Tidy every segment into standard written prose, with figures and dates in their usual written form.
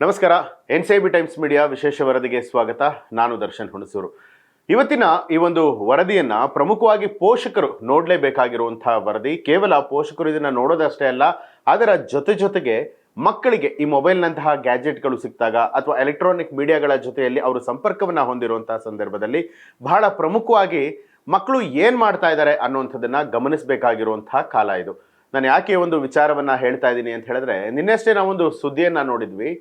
ನಮಸ್ಕಾರ. NCB times media ವಿಶೇಷ ವರದಿಗೆ ಸ್ವಾಗತ. ನಾನು ದರ್ಶನ್ ಹುಣಸೂರು. ಇವತ್ತಿನ ಈ ಒಂದು ವರದಿಯನ್ನ ಪ್ರಮುಖವಾಗಿ ಪೋಷಕರು ನೋಡಲೇಬೇಕಾಗಿರುವಂತಹ ವರದಿ. ಕೇವಲ ಪೋಷಕರು ಇದನ್ನ ನೋಡೋದಷ್ಟೇ ಅಲ್ಲ, ಅದರ ಜೊತೆಗೆ ಮಕ್ಕಳಿಗೆ ಈ ಮೊಬೈಲ್ನಂತಹ ಗ್ಯಾಜೆಟ್ಗಳು ಸಿಕ್ಕಿದಾಗ ಅಥವಾ ಎಲೆಕ್ಟ್ರಾನಿಕ್ ಮೀಡಿಯಾಗಳ ಜೊತೆಯಲ್ಲಿ ಅವರು ಸಂಪರ್ಕವನ್ನ ಹೊಂದಿರುವಂತಹ ಸಂದರ್ಭದಲ್ಲಿ ಬಹಳ ಪ್ರಮುಖವಾಗಿ ಮಕ್ಕಳು ಏನ್ ಮಾಡ್ತಾ ಇದ್ದಾರೆ ಅನ್ನುವಂಥದ್ದನ್ನ ಗಮನಿಸಬೇಕಾಗಿರುವಂತಹ ಕಾಲ ಇದು. ನಾನು ಯಾಕೆ ಒಂದು ವಿಚಾರವನ್ನ ಹೇಳ್ತಾ ಇದ್ದೀನಿ ಅಂತ ಹೇಳಿದ್ರೆ, ನಿನ್ನೆಷ್ಟೇ ನಾವೊಂದು ಸುದ್ದಿಯನ್ನ ನೋಡಿದ್ವಿ.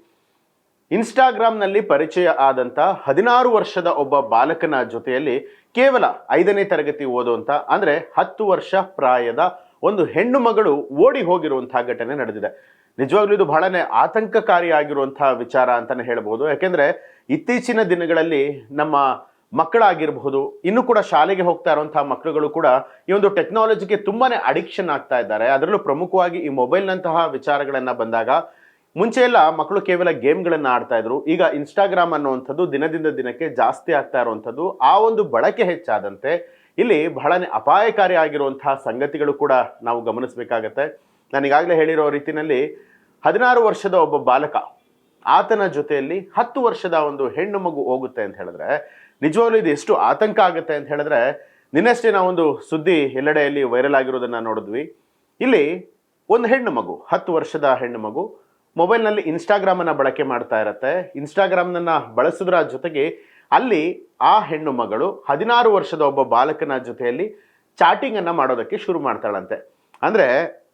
ಇನ್ಸ್ಟಾಗ್ರಾಮ್ನಲ್ಲಿ ಪರಿಚಯ ಆದಂಥ 16 ವರ್ಷದ ಒಬ್ಬ ಬಾಲಕನ ಜೊತೆಯಲ್ಲಿ ಕೇವಲ 5ನೇ ತರಗತಿ ಓದುವಂಥ ಅಂದರೆ 10 ವರ್ಷ ಪ್ರಾಯದ ಒಂದು ಹೆಣ್ಣು ಮಗಳು ಓಡಿ ಹೋಗಿರುವಂತಹ ಘಟನೆ ನಡೆದಿದೆ. ನಿಜವಾಗ್ಲೂ ಇದು ಬಹಳನೇ ಆತಂಕಕಾರಿಯಾಗಿರುವಂತಹ ವಿಚಾರ ಅಂತಾನೆ ಹೇಳ್ಬೋದು. ಯಾಕೆಂದ್ರೆ ಇತ್ತೀಚಿನ ದಿನಗಳಲ್ಲಿ ನಮ್ಮ ಮಕ್ಕಳಾಗಿರಬಹುದು, ಇನ್ನು ಕೂಡ ಶಾಲೆಗೆ ಹೋಗ್ತಾ ಇರುವಂತಹ ಮಕ್ಕಳುಗಳು ಕೂಡ ಈ ಒಂದು ಟೆಕ್ನಾಲಜಿಗೆ ತುಂಬಾನೇ ಅಡಿಕ್ಷನ್ ಆಗ್ತಾ ಇದ್ದಾರೆ. ಅದರಲ್ಲೂ ಪ್ರಮುಖವಾಗಿ ಈ ಮೊಬೈಲ್ನಂತಹ ವಿಚಾರಗಳನ್ನ ಬಂದಾಗ ಮುಂಚೆ ಎಲ್ಲ ಮಕ್ಕಳು ಕೇವಲ ಗೇಮ್ಗಳನ್ನು ಆಡ್ತಾ ಇದ್ರು. ಈಗ ಇನ್ಸ್ಟಾಗ್ರಾಮ್ ಅನ್ನುವಂಥದ್ದು ದಿನದಿಂದ ದಿನಕ್ಕೆ ಜಾಸ್ತಿ ಆಗ್ತಾ ಇರುವಂಥದ್ದು, ಆ ಒಂದು ಬಳಕೆ ಹೆಚ್ಚಾದಂತೆ ಇಲ್ಲಿ ಬಹಳನೇ ಅಪಾಯಕಾರಿ ಆಗಿರುವಂತಹ ಸಂಗತಿಗಳು ಕೂಡ ನಾವು ಗಮನಿಸಬೇಕಾಗತ್ತೆ. ನಾನು ಈಗಾಗಲೇ ಹೇಳಿರೋ ರೀತಿಯಲ್ಲಿ 16 ವರ್ಷದ ಒಬ್ಬ ಬಾಲಕ, ಆತನ ಜೊತೆಯಲ್ಲಿ 10 ವರ್ಷದ ಒಂದು ಹೆಣ್ಣು ಮಗು ಹೋಗುತ್ತೆ ಅಂತ ಹೇಳಿದ್ರೆ ನಿಜವಾಗ್ಲೂ ಇದು ಎಷ್ಟು ಆತಂಕ ಆಗುತ್ತೆ ಅಂತ ಹೇಳಿದ್ರೆ, ನಿನ್ನಷ್ಟೇ ನಾವೊಂದು ಸುದ್ದಿ ಎಲ್ಲೆಡೆಯಲ್ಲಿ ವೈರಲ್ ಆಗಿರೋದನ್ನ ನೋಡಿದ್ವಿ. ಇಲ್ಲಿ ಒಂದು ಹೆಣ್ಣು ಮಗು, 10 ವರ್ಷದ ಹೆಣ್ಣು ಮಗು ಮೊಬೈಲ್ನಲ್ಲಿ ಇನ್ಸ್ಟಾಗ್ರಾಮನ್ನು ಬಳಕೆ ಮಾಡ್ತಾ ಇರತ್ತೆ. ಇನ್ಸ್ಟಾಗ್ರಾಮ್ನನ್ನು ಬಳಸೋದ್ರ ಜೊತೆಗೆ ಅಲ್ಲಿ ಆ ಹೆಣ್ಣು ಮಗಳು 16 ವರ್ಷದ ಒಬ್ಬ ಬಾಲಕನ ಜೊತೆಯಲ್ಲಿ ಚಾಟಿಂಗನ್ನು ಮಾಡೋದಕ್ಕೆ ಶುರು ಮಾಡ್ತಾಳಂತೆ. ಅಂದರೆ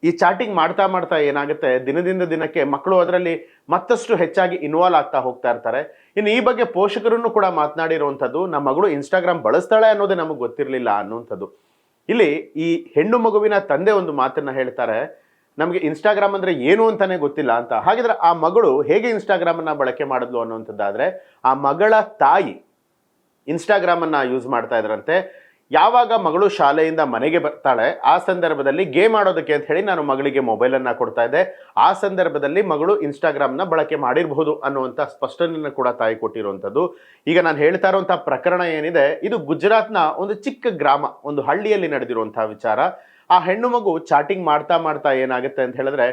ಈ ಚಾಟಿಂಗ್ ಮಾಡ್ತಾ ಮಾಡ್ತಾ ಏನಾಗುತ್ತೆ, ದಿನದಿಂದ ದಿನಕ್ಕೆ ಮಕ್ಕಳು ಅದರಲ್ಲಿ ಮತ್ತಷ್ಟು ಹೆಚ್ಚಾಗಿ ಇನ್ವಾಲ್ವ್ ಆಗ್ತಾ ಹೋಗ್ತಾ ಇರ್ತಾರೆ. ಇನ್ನು ಈ ಬಗ್ಗೆ ಪೋಷಕರನ್ನು ಕೂಡ ಮಾತನಾಡಿರುವಂಥದ್ದು, ನಮ್ಮ ಮಗಳು ಇನ್ಸ್ಟಾಗ್ರಾಮ್ ಬಳಸ್ತಾಳೆ ಅನ್ನೋದೇ ನಮಗೆ ಗೊತ್ತಿರಲಿಲ್ಲ ಅನ್ನುವಂಥದ್ದು. ಇಲ್ಲಿ ಈ ಹೆಣ್ಣು ಮಗುವಿನ ತಂದೆ ಒಂದು ಮಾತನ್ನ ಹೇಳ್ತಾರೆ, ನಮಗೆ ಇನ್ಸ್ಟಾಗ್ರಾಮ್ ಅಂದರೆ ಏನು ಅಂತಾನೆ ಗೊತ್ತಿಲ್ಲ ಅಂತ. ಹಾಗಿದ್ರೆ ಆ ಮಗಳು ಹೇಗೆ ಇನ್ಸ್ಟಾಗ್ರಾಮನ್ನು ಬಳಕೆ ಮಾಡಿದ್ಲು ಅನ್ನುವಂಥದ್ದಾದರೆ, ಆ ಮಗಳ ತಾಯಿ ಇನ್ಸ್ಟಾಗ್ರಾಮನ್ನು ಯೂಸ್ ಮಾಡ್ತಾ ಇದ್ರಂತೆ. ಯಾವಾಗ ಮಗಳು ಶಾಲೆಯಿಂದ ಮನೆಗೆ ಬರ್ತಾಳೆ ಆ ಸಂದರ್ಭದಲ್ಲಿ ಗೇಮ್ ಆಡೋದಕ್ಕೆ ಅಂತ ಹೇಳಿ ನಾನು ಮಗಳಿಗೆ ಮೊಬೈಲನ್ನು ಕೊಡ್ತಾ ಇದ್ದೆ. ಆ ಸಂದರ್ಭದಲ್ಲಿ ಮಗಳು ಇನ್ಸ್ಟಾಗ್ರಾಮ್ನ ಬಳಕೆ ಮಾಡಿರಬಹುದು ಅನ್ನುವಂಥ ಸ್ಪಷ್ಟನೆಯನ್ನು ಕೂಡ ತಾಯಿ ಕೊಟ್ಟಿರುವಂಥದ್ದು. ಈಗ ನಾನು ಹೇಳ್ತಾ ಇರುವಂಥ ಪ್ರಕರಣ ಏನಿದೆ, ಇದು ಗುಜರಾತ್ನ ಒಂದು ಚಿಕ್ಕ ಗ್ರಾಮ, ಒಂದು ಹಳ್ಳಿಯಲ್ಲಿ ನಡೆದಿರುವಂತಹ ವಿಚಾರ. ಆ ಹೆಣ್ಣು ಮಗು ಚಾಟಿಂಗ್ ಮಾಡ್ತಾ ಮಾಡ್ತಾ ಏನಾಗುತ್ತೆ ಅಂತ ಹೇಳಿದ್ರೆ,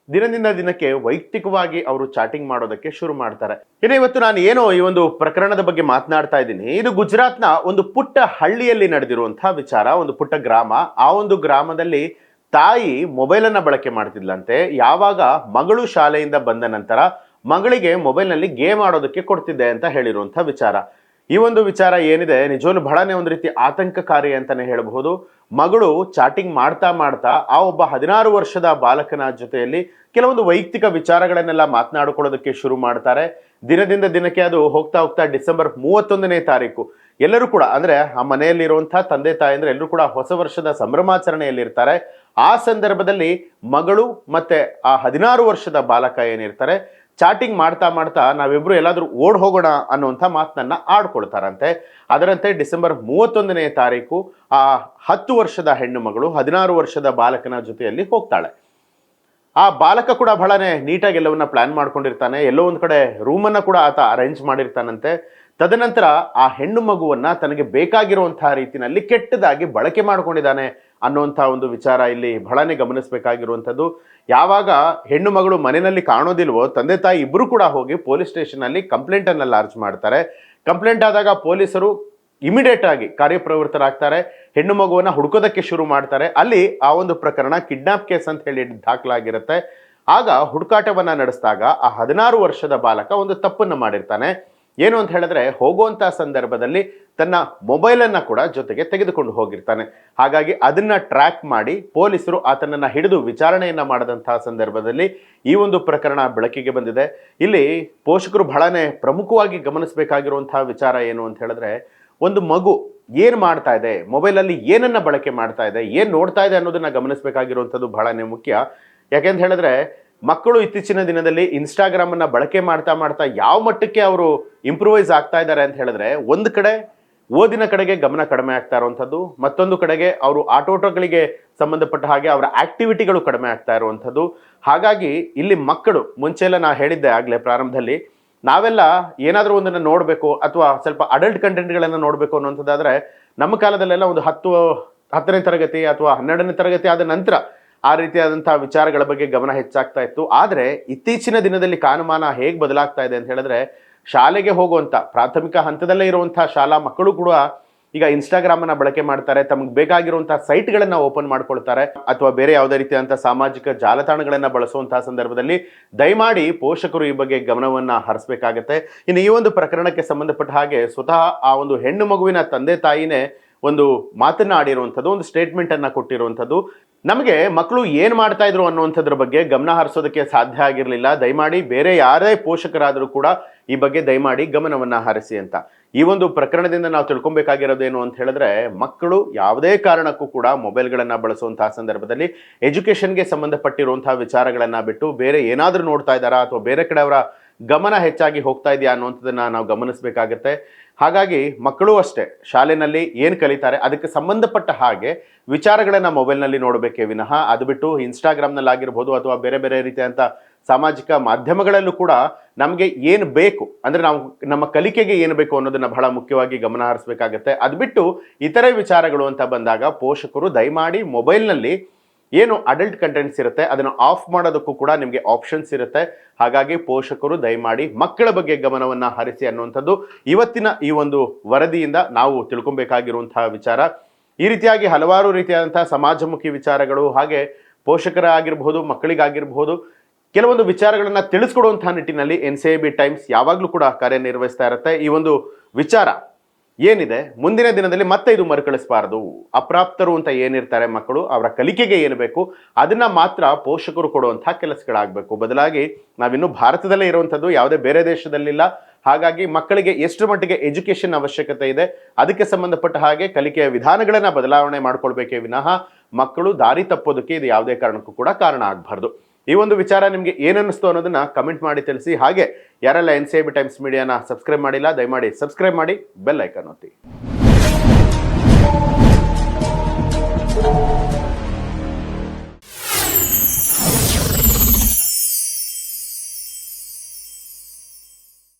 ದಿನದಿಂದ ದಿನಕ್ಕೆ ವೈಯಕ್ತಿಕವಾಗಿ ಅವರು ಚಾಟಿಂಗ್ ಮಾಡೋದಕ್ಕೆ ಶುರು ಮಾಡ್ತಾರೆ. ಇನ್ನು ಇವತ್ತು ನಾನು ಏನೋ ಈ ಒಂದು ಪ್ರಕರಣದ ಬಗ್ಗೆ ಮಾತನಾಡ್ತಾ ಇದ್ದೀನಿ, ಇದು ಗುಜರಾತ್ನ ಒಂದು ಪುಟ್ಟ ಹಳ್ಳಿಯಲ್ಲಿ ನಡೆದಿರುವಂತಹ ವಿಚಾರ, ಒಂದು ಪುಟ್ಟ ಗ್ರಾಮ. ಆ ಒಂದು ಗ್ರಾಮದಲ್ಲಿ ತಾಯಿ ಮೊಬೈಲನ್ನು ಬಳಕೆ ಮಾಡ್ತಿದ್ಲಂತೆ. ಯಾವಾಗ ಮಗಳು ಶಾಲೆಯಿಂದ ಬಂದ ನಂತರ ಮಗಳಿಗೆ ಮೊಬೈಲ್ನಲ್ಲಿ ಗೇಮ್ ಆಡೋದಕ್ಕೆ ಕೊಡ್ತಿದ್ದೆ ಅಂತ ಹೇಳಿರುವಂಥ ವಿಚಾರ. ಈ ಒಂದು ವಿಚಾರ ಏನಿದೆ ನಿಜವೂ ಬಹಳನೇ ಒಂದು ರೀತಿ ಆತಂಕಕಾರಿ ಅಂತಾನೆ ಹೇಳಬಹುದು. ಮಗಳು ಚಾಟಿಂಗ್ ಮಾಡ್ತಾ ಮಾಡ್ತಾ ಆ ಒಬ್ಬ 16 ವರ್ಷದ ಬಾಲಕನ ಜೊತೆಯಲ್ಲಿ ಕೆಲವೊಂದು ವೈಯಕ್ತಿಕ ವಿಚಾರಗಳನ್ನೆಲ್ಲ ಮಾತನಾಡಿಕೊಳ್ಳೋದಕ್ಕೆ ಶುರು ಮಾಡ್ತಾರೆ. ದಿನದಿಂದ ದಿನಕ್ಕೆ ಅದು ಹೋಗ್ತಾ ಹೋಗ್ತಾ ಡಿಸೆಂಬರ್ 31ನೇ ತಾರೀಕು ಎಲ್ಲರೂ ಕೂಡ, ಅಂದ್ರೆ ಆ ಮನೆಯಲ್ಲಿರುವಂತಹ ತಂದೆ ತಾಯಿ ಅಂದ್ರೆ ಎಲ್ಲರೂ ಕೂಡ ಹೊಸ ವರ್ಷದ ಸಂಭ್ರಮಾಚರಣೆಯಲ್ಲಿರ್ತಾರೆ. ಆ ಸಂದರ್ಭದಲ್ಲಿ ಮಗಳು ಮತ್ತೆ ಆ 16 ವರ್ಷದ ಬಾಲಕ ಏನಿರ್ತಾರೆ ಚಾಟಿಂಗ್ ಮಾಡ್ತಾ ಮಾಡ್ತಾ ನಾವಿಬ್ರು ಎಲ್ಲಾದ್ರೂ ಓಡ್ ಹೋಗೋಣ ಅನ್ನುವಂಥ ಮಾತನ್ನ ಆಡ್ಕೊಳ್ತಾರಂತೆ. ಅದರಂತೆ ಡಿಸೆಂಬರ್ 31ನೇ ತಾರೀಕು ಆ 10 ವರ್ಷದ ಹೆಣ್ಣು ಮಗಳು 16 ವರ್ಷದ ಬಾಲಕನ ಜೊತೆಯಲ್ಲಿ ಹೋಗ್ತಾಳೆ. ಆ ಬಾಲಕ ಕೂಡ ಬಹಳನೇ ನೀಟಾಗಿ ಎಲ್ಲವನ್ನ ಪ್ಲಾನ್ ಮಾಡ್ಕೊಂಡಿರ್ತಾನೆ. ಎಲ್ಲೋ ಒಂದು ಕಡೆ ರೂಮನ್ನು ಕೂಡ ಆತ ಅರೇಂಜ್ ಮಾಡಿರ್ತಾನಂತೆ. ತದನಂತರ ಆ ಹೆಣ್ಣು ಮಗುವನ್ನ ತನಗೆ ಬೇಕಾಗಿರುವಂತಹ ರೀತಿಯಲ್ಲಿ ಕೆಟ್ಟದಾಗಿ ಬಳಕೆ ಮಾಡ್ಕೊಂಡಿದ್ದಾನೆ ಅನ್ನುವಂಥ ಒಂದು ವಿಚಾರ ಇಲ್ಲಿ ಬಹಳನೇ ಗಮನಿಸಬೇಕಾಗಿರುವಂಥದ್ದು. ಯಾವಾಗ ಹೆಣ್ಣು ಮಗಳು ಮನೆಯಲ್ಲಿ ಕಾಣೋದಿಲ್ವೋ ತಂದೆ ತಾಯಿ ಇಬ್ಬರು ಕೂಡ ಹೋಗಿ ಪೊಲೀಸ್ ಸ್ಟೇಷನ್ನಲ್ಲಿ ಕಂಪ್ಲೇಂಟನ್ನು ಲಾರ್ಜ್ ಮಾಡ್ತಾರೆ. ಕಂಪ್ಲೇಂಟ್ ಆದಾಗ ಪೊಲೀಸರು ಇಮಿಡಿಯೇಟ್ ಆಗಿ ಕಾರ್ಯಪ್ರವೃತ್ತರಾಗ್ತಾರೆ. ಹೆಣ್ಣು ಮಗುವನ್ನ ಹುಡುಕೋದಕ್ಕೆ ಶುರು ಮಾಡ್ತಾರೆ. ಅಲ್ಲಿ ಆ ಒಂದು ಪ್ರಕರಣ ಕಿಡ್ನಾಪ್ ಕೇಸ್ ಅಂತ ಹೇಳಿ ದಾಖಲಾಗಿರುತ್ತೆ. ಆಗ ಹುಡುಕಾಟವನ್ನ ನಡೆಸಿದಾಗ ಆ 16 ವರ್ಷದ ಬಾಲಕ ಒಂದು ತಪ್ಪನ್ನು ಮಾಡಿರ್ತಾನೆ. ಏನು ಅಂತ ಹೇಳಿದ್ರೆ, ಹೋಗುವಂತಹ ಸಂದರ್ಭದಲ್ಲಿ ತನ್ನ ಮೊಬೈಲನ್ನು ಕೂಡ ಜೊತೆಗೆ ತೆಗೆದುಕೊಂಡು ಹೋಗಿರ್ತಾನೆ. ಹಾಗಾಗಿ ಅದನ್ನ ಟ್ರ್ಯಾಕ್ ಮಾಡಿ ಪೊಲೀಸರು ಆತನನ್ನ ಹಿಡಿದು ವಿಚಾರಣೆಯನ್ನ ಮಾಡದಂತಹ ಸಂದರ್ಭದಲ್ಲಿ ಈ ಒಂದು ಪ್ರಕರಣ ಬೆಳಕಿಗೆ ಬಂದಿದೆ. ಇಲ್ಲಿ ಪೋಷಕರು ಬಹಳನೇ ಪ್ರಮುಖವಾಗಿ ಗಮನಿಸಬೇಕಾಗಿರುವಂತಹ ವಿಚಾರ ಏನು ಅಂತ ಹೇಳಿದ್ರೆ, ಒಂದು ಮಗು ಏನು ಮಾಡ್ತಾ ಇದೆ, ಮೊಬೈಲಲ್ಲಿ ಏನನ್ನ ಬಳಕೆ ಮಾಡ್ತಾ ಇದೆ, ಏನು ನೋಡ್ತಾ ಇದೆ ಅನ್ನೋದನ್ನ ಗಮನಿಸಬೇಕಾಗಿರುವಂಥದ್ದು ಬಹಳನೇ ಮುಖ್ಯ. ಯಾಕೆಂತ ಹೇಳಿದ್ರೆ ಮಕ್ಕಳು ಇತ್ತೀಚಿನ ದಿನದಲ್ಲಿ ಇನ್ಸ್ಟಾಗ್ರಾಮನ್ನು ಬಳಕೆ ಮಾಡ್ತಾ ಮಾಡ್ತಾ ಯಾವ ಮಟ್ಟಕ್ಕೆ ಅವರು ಇಂಪ್ರೂವೈಸ್ ಆಗ್ತಾ ಇದ್ದಾರೆ ಅಂತ ಹೇಳಿದ್ರೆ, ಒಂದು ಕಡೆ ಓದಿನ ಕಡೆಗೆ ಗಮನ ಕಡಿಮೆ ಆಗ್ತಾ ಇರುವಂಥದ್ದು, ಮತ್ತೊಂದು ಕಡೆಗೆ ಅವರು ಆಟೋಟಗಳಿಗೆ ಸಂಬಂಧಪಟ್ಟ ಹಾಗೆ ಅವರ ಆಕ್ಟಿವಿಟಿಗಳು ಕಡಿಮೆ ಆಗ್ತಾ ಇರುವಂಥದ್ದು. ಹಾಗಾಗಿ ಇಲ್ಲಿ ಮಕ್ಕಳು, ಮುಂಚೆ ಎಲ್ಲ ನಾ ಹೇಳಿದ್ದೆ ಆಗಲೇ ಪ್ರಾರಂಭದಲ್ಲಿ, ನಾವೆಲ್ಲ ಏನಾದರೂ ಒಂದನ್ನು ನೋಡಬೇಕು ಅಥವಾ ಸ್ವಲ್ಪ ಅಡಲ್ಟ್ ಕಂಟೆಂಟ್ಗಳನ್ನು ನೋಡಬೇಕು ಅನ್ನುವಂಥದ್ದಾದರೆ ನಮ್ಮ ಕಾಲದಲ್ಲೆಲ್ಲ ಒಂದು 10ನೇ ತರಗತಿ ಅಥವಾ 12ನೇ ತರಗತಿ ಆದ ನಂತರ ಆ ರೀತಿಯಾದಂತಹ ವಿಚಾರಗಳ ಬಗ್ಗೆ ಗಮನ ಹೆಚ್ಚಾಗ್ತಾ ಇತ್ತು. ಆದರೆ ಇತ್ತೀಚಿನ ದಿನದಲ್ಲಿ ಕಾಲಮಾನ ಹೇಗೆ ಬದಲಾಗ್ತಾ ಇದೆ ಅಂತ ಹೇಳಿದ್ರೆ, ಶಾಲೆಗೆ ಹೋಗುವಂತ ಪ್ರಾಥಮಿಕ ಹಂತದಲ್ಲೇ ಇರುವಂತಹ ಶಾಲಾ ಮಕ್ಕಳು ಕೂಡ ಈಗ ಇನ್ಸ್ಟಾಗ್ರಾಮ್ ಅನ್ನ ಬಳಕೆ ಮಾಡ್ತಾರೆ, ತಮಗೆ ಬೇಕಾಗಿರುವಂತಹ ಸೈಟ್ಗಳನ್ನ ಓಪನ್ ಮಾಡ್ಕೊಳ್ತಾರೆ, ಅಥವಾ ಬೇರೆ ಯಾವುದೇ ರೀತಿಯಾದಂತಹ ಸಾಮಾಜಿಕ ಜಾಲತಾಣಗಳನ್ನ ಬಳಸುವಂತಹ ಸಂದರ್ಭದಲ್ಲಿ ದಯಮಾಡಿ ಪೋಷಕರು ಈ ಬಗ್ಗೆ ಗಮನವನ್ನ ಹರಿಸಬೇಕಾಗತ್ತೆ. ಇನ್ನು ಈ ಒಂದು ಪ್ರಕರಣಕ್ಕೆ ಸಂಬಂಧಪಟ್ಟ ಹಾಗೆ ಸ್ವತಃ ಆ ಒಂದು ಹೆಣ್ಣು ಮಗುವಿನ ತಂದೆ ತಾಯಿನೇ ಒಂದು ಮಾತನ್ನ ಆಡಿರುವಂಥದ್ದು, ಒಂದು ಸ್ಟೇಟ್ಮೆಂಟ್ ಅನ್ನ ಕೊಟ್ಟಿರುವಂಥದ್ದು. ನಮಗೆ ಮಕ್ಕಳು ಏನು ಮಾಡ್ತಾ ಇದ್ರು ಅನ್ನುವಂಥದ್ರ ಬಗ್ಗೆ ಗಮನ ಹರಿಸೋದಕ್ಕೆ ಸಾಧ್ಯ ಆಗಿರಲಿಲ್ಲ. ದಯಮಾಡಿ ಬೇರೆ ಯಾರೇ ಪೋಷಕರಾದರೂ ಕೂಡ ಈ ಬಗ್ಗೆ ದಯಮಾಡಿ ಗಮನವನ್ನ ಹರಿಸಿ ಅಂತ. ಈ ಒಂದು ಪ್ರಕರಣದಿಂದ ನಾವು ತಿಳ್ಕೊಬೇಕಾಗಿರೋದೇನು ಅಂತ ಹೇಳಿದ್ರೆ, ಮಕ್ಕಳು ಯಾವುದೇ ಕಾರಣಕ್ಕೂ ಕೂಡ ಮೊಬೈಲ್ಗಳನ್ನ ಬಳಸುವಂತಹ ಸಂದರ್ಭದಲ್ಲಿ ಎಜುಕೇಷನ್ಗೆ ಸಂಬಂಧಪಟ್ಟಿರುವಂತಹ ವಿಚಾರಗಳನ್ನ ಬಿಟ್ಟು ಬೇರೆ ಏನಾದರೂ ನೋಡ್ತಾ ಇದ್ದಾರಾ ಅಥವಾ ಬೇರೆ ಕಡೆ ಅವರ ಗಮನ ಹೆಚ್ಚಾಗಿ ಹೋಗ್ತಾ ಇದೆಯಾ ಅನ್ನುವಂಥದ್ದನ್ನ ನಾವು ಗಮನಿಸಬೇಕಾಗತ್ತೆ. ಹಾಗಾಗಿ ಮಕ್ಕಳು ಅಷ್ಟೇ ಶಾಲೆಯಲ್ಲಿ ಏನು ಕಲಿತಾರೆ ಅದಕ್ಕೆ ಸಂಬಂಧಪಟ್ಟ ಹಾಗೆ ವಿಚಾರಗಳನ್ನ ಮೊಬೈಲ್ನಲ್ಲಿ ನೋಡಬೇಕೇ ವಿನಃ ಅದು ಬಿಟ್ಟು ಇನ್ಸ್ಟಾಗ್ರಾಮ್ನಲ್ಲಿ ಆಗಿರ್ಬೋದು ಅಥವಾ ಬೇರೆ ಬೇರೆ ರೀತಿಯಂಥ ಸಾಮಾಜಿಕ ಮಾಧ್ಯಮಗಳಲ್ಲೂ ಕೂಡ ನಮಗೆ ಏನು ಬೇಕು ಅಂದರೆ ನಾವು ನಮ್ಮ ಕಲಿಕೆಗೆ ಏನು ಬೇಕು ಅನ್ನೋದನ್ನ ಬಹಳ ಮುಖ್ಯವಾಗಿ ಗಮನ ಹರಿಸಬೇಕಾಗತ್ತೆ. ಅದು ಬಿಟ್ಟು ಇತರೆ ವಿಚಾರಗಳು ಅಂತ ಬಂದಾಗ ಪೋಷಕರು ದಯಮಾಡಿ ಮೊಬೈಲ್ನಲ್ಲಿ ಏನು ಅಡಲ್ಟ್ ಕಂಟೆಂಟ್ಸ್ ಇರುತ್ತೆ ಅದನ್ನು ಆಫ್ ಮಾಡೋದಕ್ಕೂ ಕೂಡ ನಿಮಗೆ ಆಪ್ಷನ್ಸ್ ಇರುತ್ತೆ. ಹಾಗಾಗಿ ಪೋಷಕರು ದಯಮಾಡಿ ಮಕ್ಕಳ ಬಗ್ಗೆ ಗಮನವನ್ನು ಹರಿಸಿ ಅನ್ನುವಂಥದ್ದು ಇವತ್ತಿನ ಈ ಒಂದು ವರದಿಯಿಂದ ನಾವು ತಿಳ್ಕೊಬೇಕಾಗಿರುವಂತಹ ವಿಚಾರ. ಈ ರೀತಿಯಾಗಿ ಹಲವಾರು ರೀತಿಯಾದಂತಹ ಸಮಾಜಮುಖಿ ವಿಚಾರಗಳು ಹಾಗೆ ಪೋಷಕರ ಆಗಿರಬಹುದು ಮಕ್ಕಳಿಗಾಗಿರಬಹುದು ಕೆಲವೊಂದು ವಿಚಾರಗಳನ್ನು ತಿಳಿಸ್ಕೊಡುವಂತಹ ನಿಟ್ಟಿನಲ್ಲಿ NCIB ಟೈಮ್ಸ್ ಯಾವಾಗಲೂ ಕೂಡ ಕಾರ್ಯನಿರ್ವಹಿಸ್ತಾ ಇರುತ್ತೆ. ಈ ಒಂದು ವಿಚಾರ ಏನಿದೆ ಮುಂದಿನ ದಿನದಲ್ಲಿ ಮತ್ತೆ ಇದು ಮರುಕಳಿಸಬಾರದು. ಅಪ್ರಾಪ್ತರು ಅಂತ ಏನಿರ್ತಾರೆ ಮಕ್ಕಳು, ಅವರ ಕಲಿಕೆಗೆ ಏನು ಬೇಕು ಅದನ್ನ ಮಾತ್ರ ಪೋಷಕರು ಕೊಡುವಂತಹ ಕೆಲಸಗಳಾಗಬೇಕು. ಬದಲಾಗಿ ನಾವಿನ್ನು ಭಾರತದಲ್ಲೇ ಇರುವಂಥದ್ದು, ಯಾವುದೇ ಬೇರೆ ದೇಶದಲ್ಲಿಲ್ಲ. ಹಾಗಾಗಿ ಮಕ್ಕಳಿಗೆ ಎಷ್ಟು ಮಟ್ಟಿಗೆ ಎಜುಕೇಷನ್ ಅವಶ್ಯಕತೆ ಇದೆ ಅದಕ್ಕೆ ಸಂಬಂಧಪಟ್ಟ ಹಾಗೆ ಕಲಿಕೆಯ ವಿಧಾನಗಳನ್ನು ಬದಲಾವಣೆ ಮಾಡ್ಕೊಳ್ಬೇಕೇ ವಿನಃ ಮಕ್ಕಳು ದಾರಿ ತಪ್ಪೋದಕ್ಕೆ ಇದು ಯಾವುದೇ ಕಾರಣಕ್ಕೂ ಕೂಡ ಕಾರಣ ಆಗಬಾರ್ದು. ಈ ಒಂದು ವಿಚಾರ ನಿಮಗೆ ಏನನ್ನಿಸ್ತು ಅನ್ನೋದನ್ನ ಕಮೆಂಟ್ ಮಾಡಿ ತಿಳಿಸಿ. ಹಾಗೆ ಯಾರೆಲ್ಲ NCIB ಟೈಮ್ಸ್ ಮೀಡಿಯಾನ ಸಬ್ಸ್ಕ್ರೈಬ್ ಮಾಡಿಲ್ಲ ದಯಮಾಡಿ ಸಬ್ಸ್ಕ್ರೈಬ್ ಮಾಡಿ, ಬೆಲ್ ಐಕಾನ್ ಒತ್ತಿ.